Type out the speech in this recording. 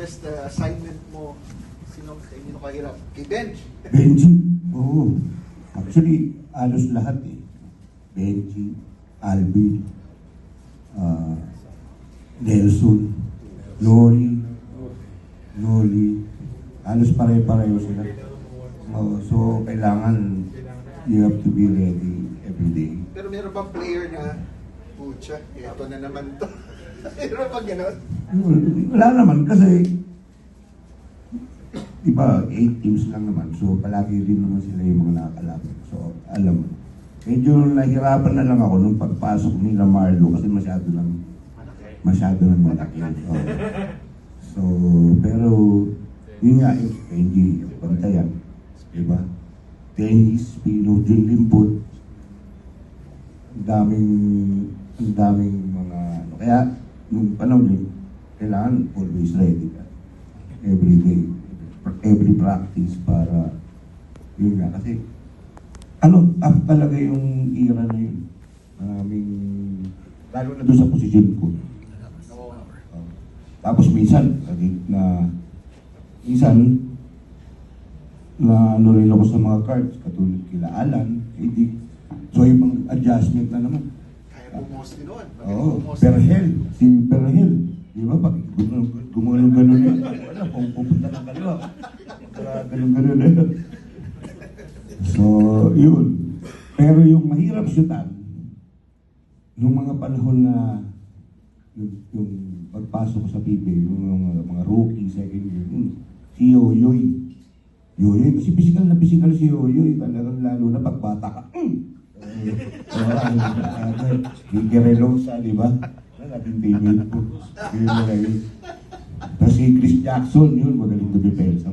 hardest assignment mo? Sino kahirap? Kay Benj? Benji, oo. Actually, halos lahat eh. Benji, Alvin, Nelson, Noli, halos pare-pareho sila. So, kailangan you have to be ready every day. Pero meron bang player na, pucha, eto na naman to. Meron bang gano'n? Wala naman kasi diba, 8 teams lang naman. So, palagi rin naman sila yung mga nakakalaban. So, alam mo. Medyo nahirapan na lang ako nung pagpasok nila Marlo kasi masyado nang malaki. So, pero, yun nga, hindi pantayan. Diba? Tennis, Pino, Jun Limpot. Ang daming mga, ano. Kaya, nung panahon yun, kailangan always ready ka. Every day. Every practice para yun nga kasi up talaga yung era na yun. Maraming lalo na doon sa posisyon ko. Tapos minsan na ano rin ako sa mga cards katulad kila Alan, hindi. So yung adjustment na naman. Kaya bumos din noon. Oo, Perhel, si Perhel. Di ba? Pag gumulong-ganon yun, wala, pupunta ng kaliwa. Ganon-ganon na yun. So, yun. Pero yung mahirap syutan, nung mga panahon na yung pagpasok ko sa PBA, yung mga rookie, second year, si Yoyoy. Yoyoy, kasi physical si Yoyoy. Talagang lalo na pagbata ka. Higuerelosa, di ba? Nating teammate po. Tapos si Chris Jackson, yun, magaling na depensa.